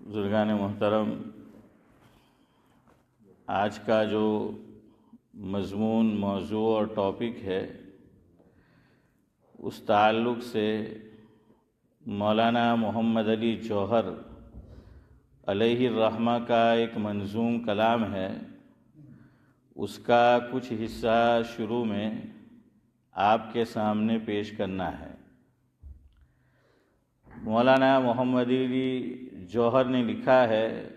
بزرگان محترم، آج کا جو مضمون، موضوع اور ٹاپک ہے، اس تعلق سے مولانا محمد علی جوہر علیہ الرحمہ کا ایک منظوم کلام ہے، اس کا کچھ حصہ شروع میں آپ کے سامنے پیش کرنا ہے۔ مولانا محمد علی جوہر نے لکھا ہے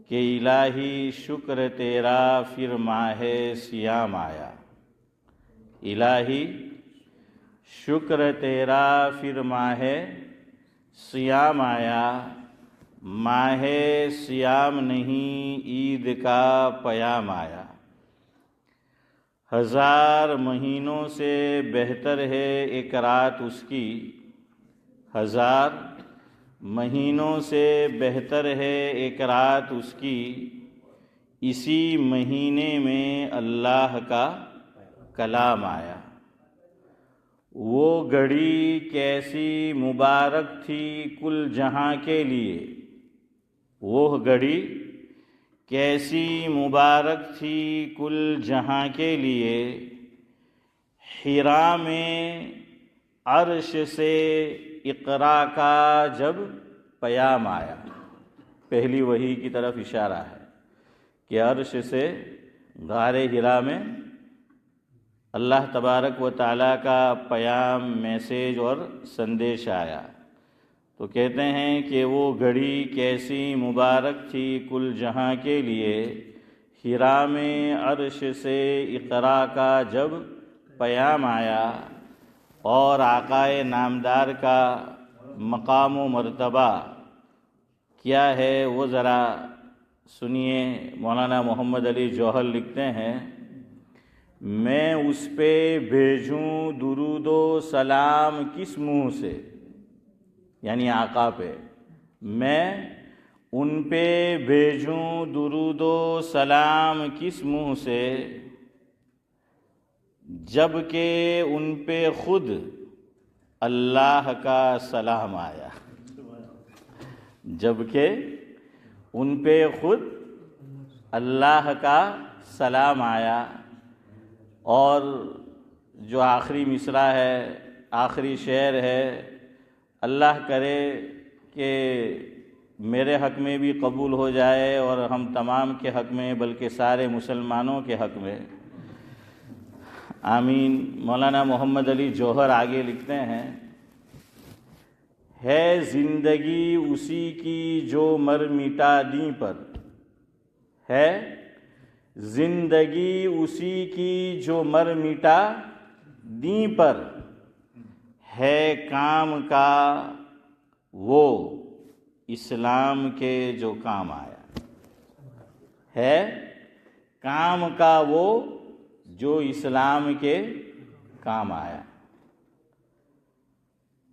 کہ الہی شکر تیرا پھر ماہ سیام آیا، الہی شکر تیرا پھر ماہ سیام آیا، ماہ سیام نہیں عید کا پیام آیا، ہزار مہینوں سے بہتر ہے ایک رات اس کی، ہزار مہینوں سے بہتر ہے ایک رات اس کی، اسی مہینے میں اللہ کا کلام آیا۔ وہ گھڑی کیسی مبارک تھی کل جہاں کے لیے، وہ گھڑی کیسی مبارک تھی کل جہاں کے لیے، حرا میں عرش سے اقرا کا جب پیام آیا۔ پہلی وحی کی طرف اشارہ ہے کہ عرش سے غار حرا میں اللہ تبارک و تعالیٰ کا پیام، میسیج اور سندیش آیا۔ تو کہتے ہیں کہ وہ گھڑی کیسی مبارک تھی کل جہاں کے لیے، حرا میں عرش سے اقرا کا جب پیام آیا، اور آقائے نامدار کا مقام و مرتبہ کیا ہے وہ ذرا سنیے۔ مولانا محمد علی جوہر لکھتے ہیں، میں اس پہ بھیجوں درود و سلام کس منہ سے، یعنی آقا پہ، میں ان پہ بھیجوں درود و سلام کس منہ سے، جب کہ ان پہ خود اللہ کا سلام آیا، جب کہ ان پہ خود اللہ کا سلام آیا۔ اور جو آخری مصرع ہے، آخری شعر ہے، اللہ کرے کہ میرے حق میں بھی قبول ہو جائے اور ہم تمام کے حق میں، بلکہ سارے مسلمانوں کے حق میں، آمین۔ مولانا محمد علی جوہر آگے لکھتے ہیں، ہے زندگی اسی کی جو مر مٹا دیں پر، ہے زندگی اسی کی جو مر مٹا دیں پر، ہے کام کا وہ اسلام کے جو کام آیا، ہے کام کا وہ جو اسلام کے کام آیا۔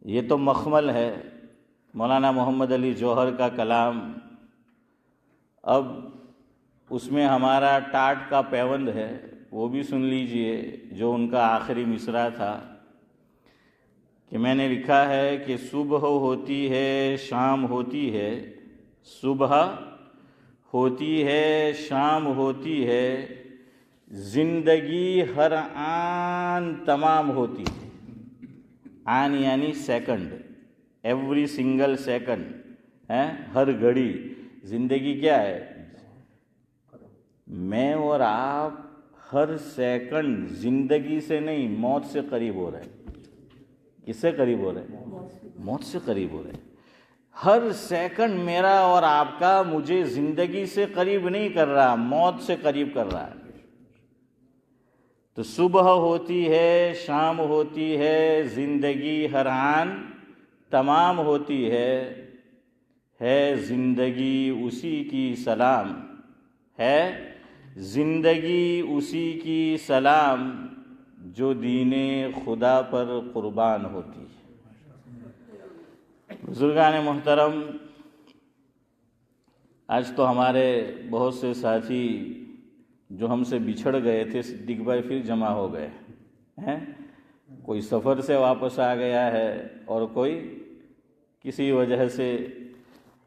یہ تو مخمل ہے مولانا محمد علی جوہر کا کلام۔ اب اس میں ہمارا ٹاٹ کا پیوند ہے، وہ بھی سن لیجئے، جو ان کا آخری مصرع تھا کہ میں نے لکھا ہے کہ صبح ہوتی ہے شام ہوتی ہے، صبح ہوتی ہے شام ہوتی ہے، زندگی ہر آن تمام ہوتی ہے۔ آن یعنی سیکنڈ، ایوری سنگل سیکنڈ، ہر گھڑی۔ زندگی کیا ہے؟ میں اور آپ ہر سیکنڈ زندگی سے نہیں، موت سے قریب ہو رہے ہیں۔ کس سے قریب ہو رہے ہیں؟ موت سے قریب ہو رہے ہیں۔ ہر سیکنڈ میرا اور آپ کا مجھے زندگی سے قریب نہیں کر رہا، موت سے قریب کر رہا ہے۔ تو صبح ہوتی ہے شام ہوتی ہے، زندگی ہر آن تمام ہوتی ہے زندگی اسی کی سلام، ہے زندگی اسی کی سلام، جو دین خدا پر قربان ہوتی ہے۔ بزرگان محترم، آج تو ہمارے بہت سے ساتھی جو ہم سے بچھڑ گئے تھے، صدیق بھائی پھر جمع ہو گئے ہیں۔ کوئی سفر سے واپس آ گیا ہے اور کوئی کسی وجہ سے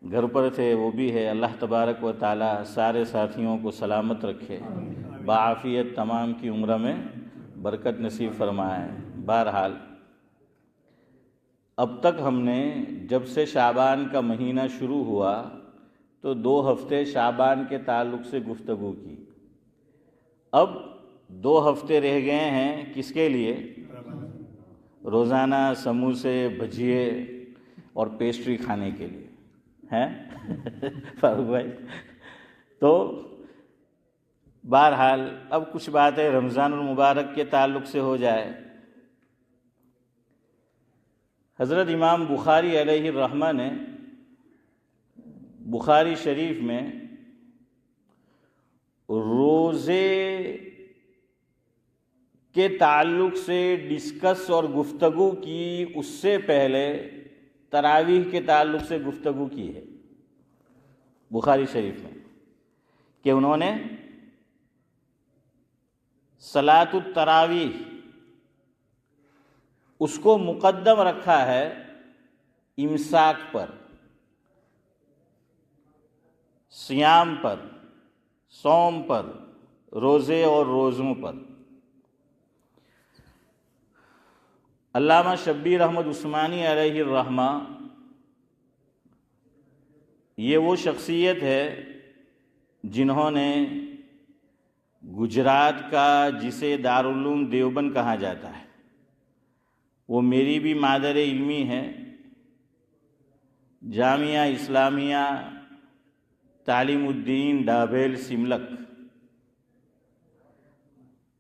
گھر پر تھے وہ بھی ہے، اللہ تبارک و تعالی سارے ساتھیوں کو سلامت رکھے، بعافیت تمام کی عمر میں برکت نصیب فرمائے۔ بہرحال اب تک ہم نے جب سے شعبان کا مہینہ شروع ہوا تو 2 ہفتے شعبان کے تعلق سے گفتگو کی، اب 2 ہفتے رہ گئے ہیں کس کے لیے؟ روزانہ سموسے، بھجیے اور پیسٹری کھانے کے لیے ہیں فاروق بھائی۔ تو بہرحال اب کچھ باتیں رمضان المبارک کے تعلق سے ہو جائے۔ حضرت امام بخاری علیہ الرحمہ نے بخاری شریف میں روزے کے تعلق سے ڈسکس اور گفتگو کی، اس سے پہلے تراویح کے تعلق سے گفتگو کی ہے بخاری شریف میں، کہ انہوں نے صلاۃ التراویح اس کو مقدم رکھا ہے امساک پر، صیام پر، صوم پر، روزے اور روزوں پر۔ علامہ شبیر احمد عثمانی علیہ الرحمہ یہ وہ شخصیت ہے جنہوں نے گجرات کا، جسے دارالعلوم دیوبند کہا جاتا ہے، وہ میری بھی مادر علمی ہے، جامعہ اسلامیہ تعلیم الدین ڈابھیل سملک،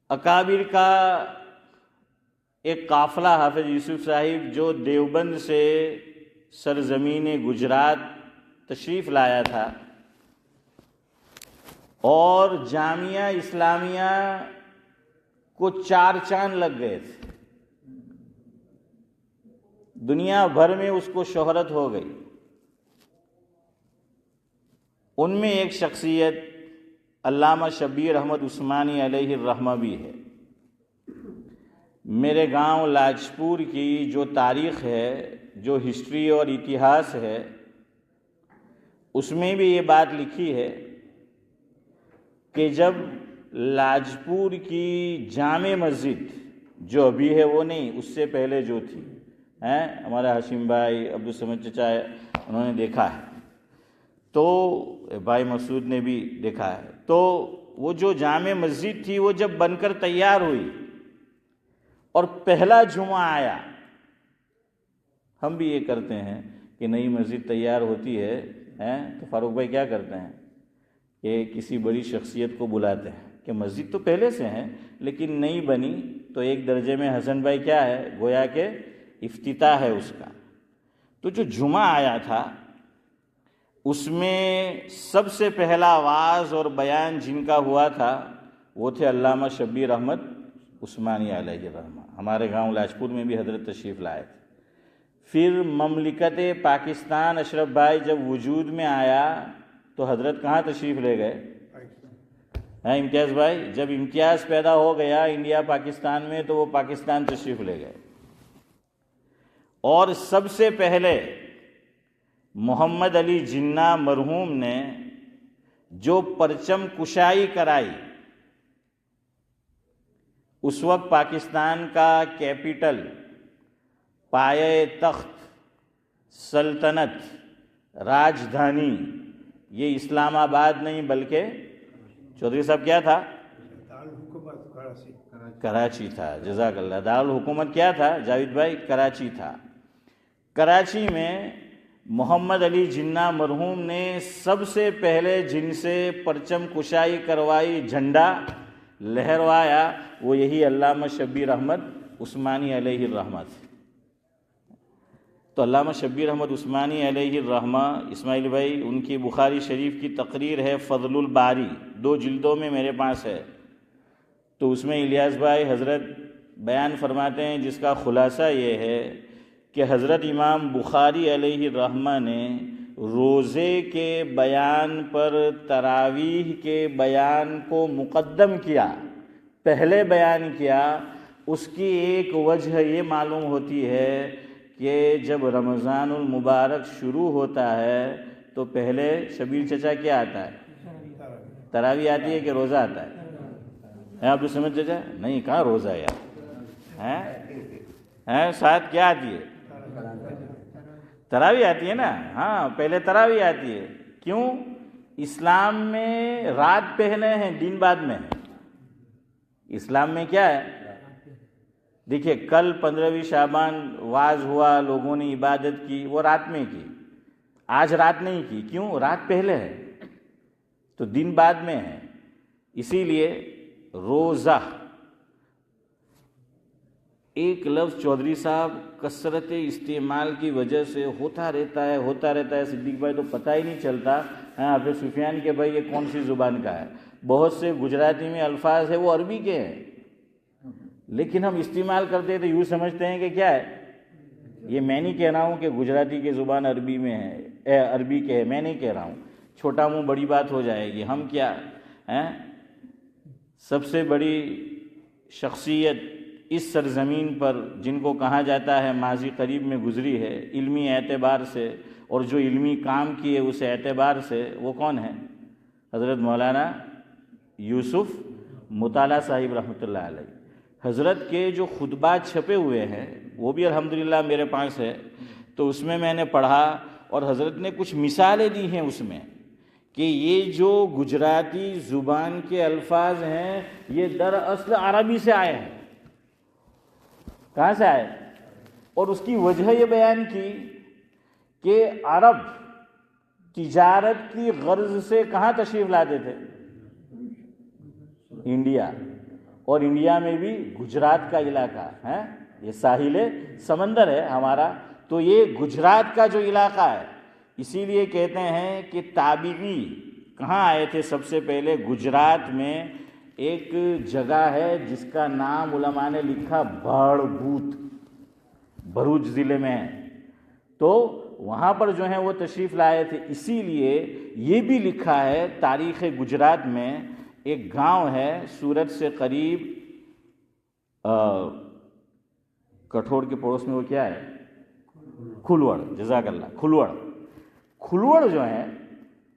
اکابر کا ایک قافلہ حافظ یوسف صاحب جو دیوبند سے سرزمین گجرات تشریف لایا تھا، اور جامعہ اسلامیہ کو 4 چاند لگ گئے تھے، دنیا بھر میں اس کو شہرت ہو گئی۔ ان میں ایک شخصیت علامہ شبیر احمد عثمانی علیہ الرحمہ بھی ہے۔ میرے گاؤں لاجپور کی جو تاریخ ہے، جو ہسٹری اور اتہاس ہے، اس میں بھی یہ بات لکھی ہے کہ جب لاجپور کی جامع مسجد جو ابھی ہے وہ نہیں، اس سے پہلے جو تھی، ہمارے ہاشم بھائی، عبدالصمد چچا انہوں نے دیکھا ہے، تو بھائی مسعود نے بھی دیکھا ہے، تو وہ جو جامع مسجد تھی وہ جب بن کر تیار ہوئی اور پہلا جمعہ آیا، ہم بھی یہ کرتے ہیں کہ نئی مسجد تیار ہوتی ہے تو فاروق بھائی کیا کرتے ہیں کہ کسی بڑی شخصیت کو بلاتے ہیں کہ مسجد تو پہلے سے ہے لیکن نئی بنی، تو ایک درجے میں حسن بھائی کیا ہے، گویا کہ افتتاح ہے اس کا۔ تو جو جمعہ آیا تھا اس میں سب سے پہلا آواز اور بیان جن کا ہوا تھا وہ تھے علامہ شبیر احمد عثمانی علیہ الرحمہ، ہمارے گاؤں لاجپور میں بھی حضرت تشریف لائے تھے۔ پھر مملکت پاکستان اشرف بھائی جب وجود میں آیا تو حضرت کہاں تشریف لے گئے؟ امتیاز بھائی، جب امتیاز پیدا ہو گیا انڈیا پاکستان میں تو وہ پاکستان تشریف لے گئے، اور سب سے پہلے محمد علی جناح مرحوم نے جو پرچم کشائی کرائی، اس وقت پاکستان کا کیپٹل، پایہ تخت، سلطنت، راجدھانی یہ اسلام آباد نہیں بلکہ چودھری صاحب کیا تھا؟ کراچی تھا۔ جزاک اللہ۔ دارالحکومت کیا تھا جاوید بھائی؟ کراچی تھا۔ کراچی میں محمد علی جناح مرحوم نے سب سے پہلے جن سے پرچم کشائی کروائی، جھنڈا لہروایا، وہ یہی علامہ شبیر احمد عثمانی علیہ الرحمہ تھے۔ تو علامہ شبیر احمد عثمانی علیہ الرحمہ، اسماعیل بھائی، ان کی بخاری شریف کی تقریر ہے فضل الباری، 2 جلدوں میں میرے پاس ہے، تو اس میں الیاس بھائی حضرت بیان فرماتے ہیں جس کا خلاصہ یہ ہے کہ حضرت امام بخاری علیہ الرحمہ نے روزے کے بیان پر تراویح کے بیان کو مقدم کیا، پہلے بیان کیا۔ اس کی ایک وجہ یہ معلوم ہوتی ہے کہ جب رمضان المبارک شروع ہوتا ہے تو پہلے شبیر چچا کیا آتا ہے؟ تراویح آتی ہے کہ روزہ آتا ہے؟ آپ تو سمجھ چچا نہیں، کہاں روزہ ہے یار، ساتھ کیا آتی ہے؟ تراویح آتی ہے نا. ہاں پہلے تراویح آتی ہے. کیوں؟ اسلام میں رات پہلے ہیں، دن بعد میں ہے. اسلام میں کیا ہے؟ دیکھیے کل 15ویں شعبان واز ہوا، لوگوں نے عبادت کی، وہ رات میں کی. آج رات نہیں کی. کیوں؟ رات پہلے ہے تو دن بعد میں ہے. اسی لیے روزہ ایک لفظ چودھری صاحب کثرت استعمال کی وجہ سے ہوتا رہتا ہے. صدیق بھائی تو پتہ ہی نہیں چلتا حافظ سفیان کے بھائی یہ کون سی زبان کا ہے. بہت سے گجراتی میں الفاظ ہے وہ عربی کے ہیں، لیکن ہم استعمال کرتے تو یوں سمجھتے ہیں کہ کیا ہے. یہ میں نہیں کہہ رہا ہوں کہ گجراتی کی زبان عربی میں ہے، عربی کے ہے، میں نہیں کہہ رہا ہوں. چھوٹا منہ بڑی بات ہو جائے گی. ہم کیا سب سے بڑی شخصیت اس سرزمین پر جن کو کہا جاتا ہے ماضی قریب میں گزری ہے علمی اعتبار سے، اور جو علمی کام کیے اس اعتبار سے، وہ کون ہے؟ حضرت مولانا یوسف مطالعہ صاحب رحمۃ اللہ علیہ. حضرت کے جو خطبات چھپے ہوئے ہیں وہ بھی الحمدللہ میرے پاس ہے. تو اس میں نے پڑھا اور حضرت نے کچھ مثالیں دی ہیں اس میں کہ یہ جو گجراتی زبان کے الفاظ ہیں یہ دراصل عربی سے آئے ہیں. کہاں سے آئے؟ اور اس کی وجہ یہ بیان کی کہ عرب تجارت کی غرض سے کہاں تشریف لاتے تھے؟ انڈیا. اور انڈیا میں بھی گجرات کا علاقہ ہے، یہ ساحل سمندر ہے ہمارا، تو یہ گجرات کا جو علاقہ ہے اسی لیے کہتے ہیں کہ تابعی کہاں آئے تھے سب سے پہلے؟ گجرات میں ایک جگہ ہے جس کا نام علماء نے لکھا بھاڑ بھوت، بھروچ ضلع میں ہے. تو وہاں پر جو ہیں وہ تشریف لائے تھے. اسی لیے یہ بھی لکھا ہے تاریخ گجرات میں ایک گاؤں ہے سورت سے قریب، کٹھوڑ کے پڑوس میں، وہ کیا ہے؟ کھلوڑ. جزاک اللہ. کھلوڑ جو ہے،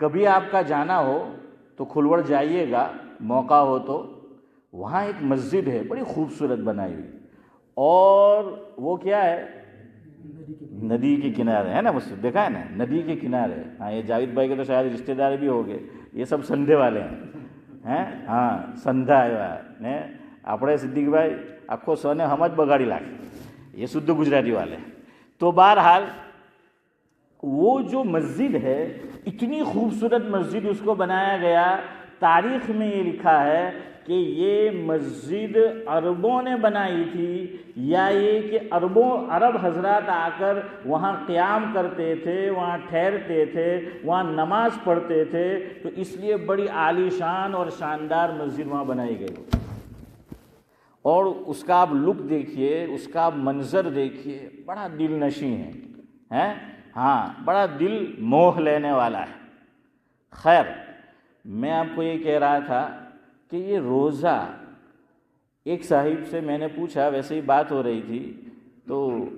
کبھی آپ کا جانا ہو تو کھلوڑ جائیے گا، موقع ہو تو. وہاں ایک مسجد ہے بڑی خوبصورت بنائی ہوئی، اور وہ کیا ہے؟ ندی کے کنارے ہے نا. مسجد دیکھا ہے نا، ندی کے کنارے. ہاں یہ جاوید بھائی کے تو شاید رشتہ دار بھی ہو گئے، یہ سب سندھے والے ہیں. ہاں سندھا ہے اپنے صدیق بھائی آخو سونے ہمج بگاڑی لاکھ، یہ شدھ گجراتی والے. تو بہرحال وہ جو مسجد ہے اتنی خوبصورت مسجد اس کو بنایا گیا. تاریخ میں یہ لکھا ہے کہ یہ مسجد عربوں نے بنائی تھی، یا یہ کہ عرب حضرات آ کر وہاں قیام کرتے تھے، وہاں ٹھہرتے تھے، وہاں نماز پڑھتے تھے، تو اس لیے بڑی عالی شان اور شاندار مسجد وہاں بنائی گئی. اور اس کا آپ لک دیکھیے، اس کا آپ منظر دیکھیے، بڑا دل نشیں ہے. ہاں بڑا دل موہ لینے والا ہے. خیر میں آپ کو یہ کہہ رہا تھا کہ یہ روزہ، ایک صاحب سے میں نے پوچھا، ویسے ہی بات ہو رہی تھی، تو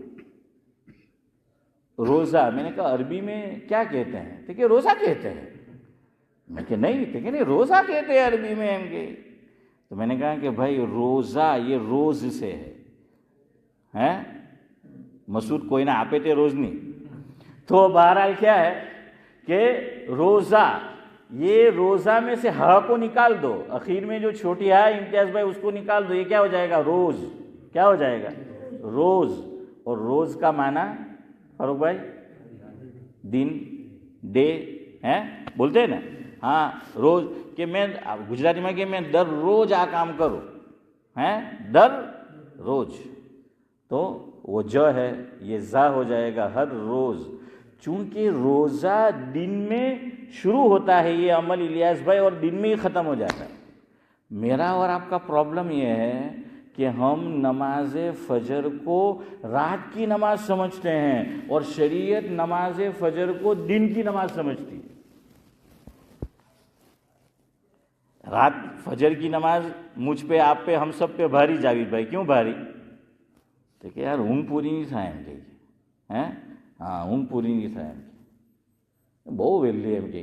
روزہ میں نے کہا عربی میں کیا کہتے ہیں؟ تو کہ روزہ کہتے ہیں. میں کہ نہیں، تو کہ نہیں روزہ کہتے ہیں عربی میں ہم کے. تو میں نے کہا کہ بھائی روزہ یہ روز سے ہے، مسعود کوئی نہ آپے تھے روز نہیں. تو بہرحال کیا ہے کہ روزہ، یہ روزہ میں سے ہا کو نکال دو، اخیر میں جو چھوٹی ہا امتیاز بھائی اس کو نکال دو، یہ کیا ہو جائے گا؟ روز. کیا ہو جائے گا؟ روز. اور روز کا معنی فاروق بھائی دن، ڈے ہیں بولتے ہیں نا. ہاں روز، کہ میں گجراتی میں کہ میں در روز آ کام کروں ہیں، در روز. تو وہ جو ہے یہ زا ہو جائے گا ہر روز. چونکہ روزہ دن میں شروع ہوتا ہے یہ عمل الیاس بھائی، اور دن میں ہی ختم ہو جاتا ہے. میرا اور آپ کا پرابلم یہ ہے کہ ہم نماز فجر کو رات کی نماز سمجھتے ہیں، اور شریعت نماز فجر کو دن کی نماز سمجھتی ہے. رات فجر کی نماز مجھ پہ، آپ پہ، ہم سب پہ بھاری. جاوید بھائی کیوں بھاری؟ تو کہ یار اون پوری نہیں تھائیں گے. હે? હા, ઊંઘ પૂરી નહીં થાય એમ, બહુ વહેલી એમ કે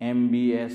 MBS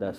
10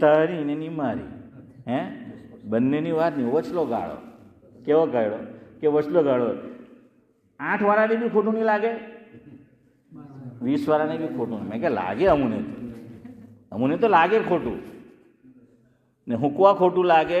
તારી ને ની મારી, હે બંનેની વાત નહીં, વચલો ગાળો. કેવો ગાળો? કે વચલો ગાળો. 8 ને બી ખોટું નહીં લાગે, 20 ને બી ખોટું નહીં. મેં કે લાગે અમુને તો લાગે ખોટું ને હુકવા ખોટું લાગે,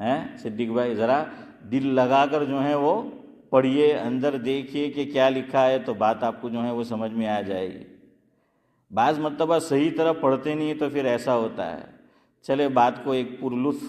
ہیں صدیق بھائی؟ ذرا دل لگا کر جو ہے وہ پڑھیے، اندر دیکھیے کہ کیا لکھا ہے، تو بات آپ کو جو ہے وہ سمجھ میں آ جائے گی۔ بعض مرتبہ صحیح طرح پڑھتے نہیں تو پھر ایسا ہوتا ہے۔ چلے بات کو ایک پرلطف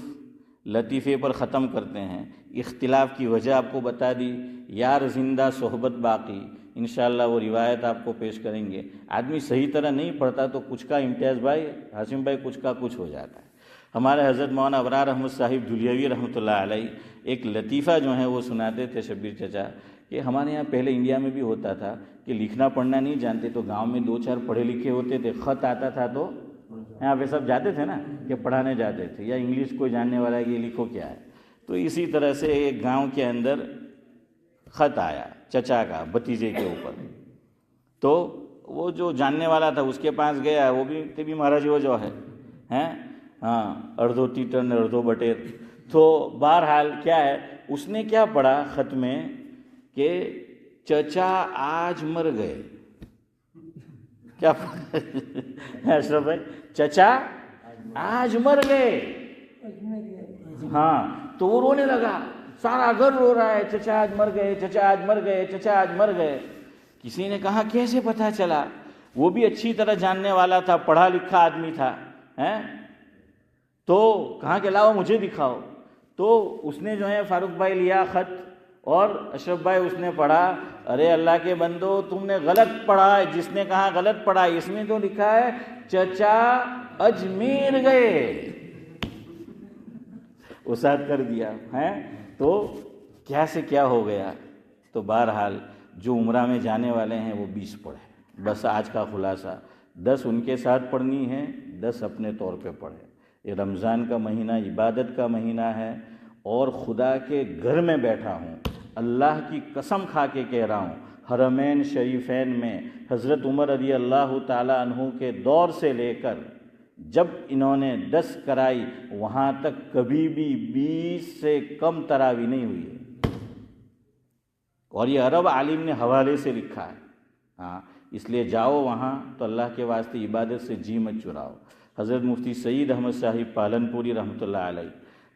لطیفے پر ختم کرتے ہیں۔ اختلاف کی وجہ آپ کو بتا دی، یار زندہ صحبت باقی، انشاءاللہ وہ روایت آپ کو پیش کریں گے۔ آدمی صحیح طرح نہیں پڑھتا تو کچھ کا امتیاز بھائی حاشم بھائی کچھ کا کچھ ہو جاتا ہے۔ ہمارے حضرت مولانا ابرار احمد صاحب دھلیوی رحمۃ اللہ علیہ ایک لطیفہ جو ہے وہ سناتے تھے شبیر چچا، کہ ہمارے یہاں پہلے انڈیا میں بھی ہوتا تھا کہ لکھنا پڑھنا نہیں جانتے تو گاؤں میں 2-4 پڑھے لکھے ہوتے تھے، خط آتا تھا تو یہاں پہ سب جاتے تھے نا کہ پڑھانے جاتے تھے، یا انگلش کوئی جاننے والا ہے یہ لکھو کیا ہے۔ تو اسی طرح سے ایک گاؤں کے اندر خط آیا چچا کا بھتیجے کے اوپر، تو وہ جو جاننے والا تھا اس کے پاس گیا، وہ بھی مہاراج وہ جو ہے ہاں اردو ٹیٹن اردو بٹیر۔ تو بہرحال کیا ہے، اس نے کیا پڑھا خط میں کہ چچا آج مر گئے۔ کیا اشرف بھائی؟ چچا آج مر گئے۔ ہاں تو وہ رونے لگا، سارا گھر رو رہا ہے، چچا آج مر گئے، چچا آج مر گئے، چچا آج مر گئے۔ کسی نے کہا کیسے پتہ چلا؟ وہ بھی اچھی طرح جاننے والا تھا، پڑھا لکھا آدمی تھا، تو کہا کہ لاؤ مجھے دکھاؤ۔ تو اس نے جو ہے فاروق بھائی لیا خط، اور اشرف بھائی اس نے پڑھا، ارے اللہ کے بندو تم نے غلط پڑھا ہے۔ جس نے کہا غلط پڑھا، اس میں تو لکھا ہے چچا اجمیر گئے، اساد کر دیا ہے۔ تو کیا سے کیا ہو گیا۔ تو بہرحال جو عمرہ میں جانے والے ہیں وہ 20 پڑھے، بس آج کا خلاصہ 10 ان کے ساتھ پڑھنی ہے، 10 اپنے طور پہ پڑھے۔ یہ رمضان کا مہینہ عبادت کا مہینہ ہے، اور خدا کے گھر میں بیٹھا ہوں، اللہ کی قسم کھا کے کہہ رہا ہوں، حرمین شریفین میں حضرت عمر رضی اللہ تعالیٰ عنہ کے دور سے لے کر جب انہوں نے 10 کرائی، وہاں تک کبھی بھی 20 سے کم تراویح نہیں ہوئی ہے، اور یہ عرب عالم نے حوالے سے لکھا ہے۔ ہاں اس لیے جاؤ وہاں تو اللہ کے واسطے عبادت سے جی مت چراؤ۔ حضرت مفتی سعید احمد صاحب پالنپوری رحمۃ اللہ علیہ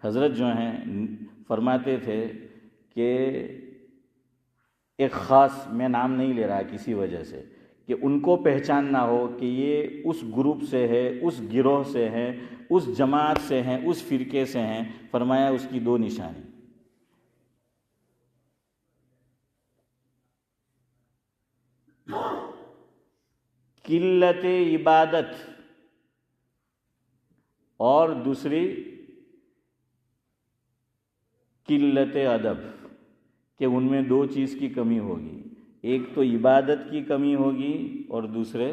حضرت جو ہیں فرماتے تھے کہ ایک خاص، میں نام نہیں لے رہا کسی وجہ سے، کہ ان کو پہچان نہ ہو کہ یہ اس گروپ سے ہے، اس گروہ سے ہیں، اس جماعت سے ہیں، اس فرقے سے ہیں، فرمایا اس کی 2 نشانی، قلت عبادت اور دوسری قلت ادب، کہ ان میں 2 چیز کی کمی ہوگی، ایک تو عبادت کی کمی ہوگی اور دوسرے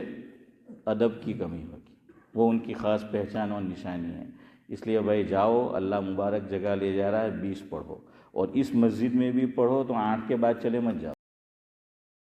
ادب کی کمی ہوگی۔ وہ ان کی خاص پہچان اور نشانی ہے۔ اس لیے بھائی جاؤ، اللہ مبارک جگہ لے جا رہا ہے، 20 پڑھو، اور اس مسجد میں بھی پڑھو تو 8 کے بعد چلے مت جاؤ۔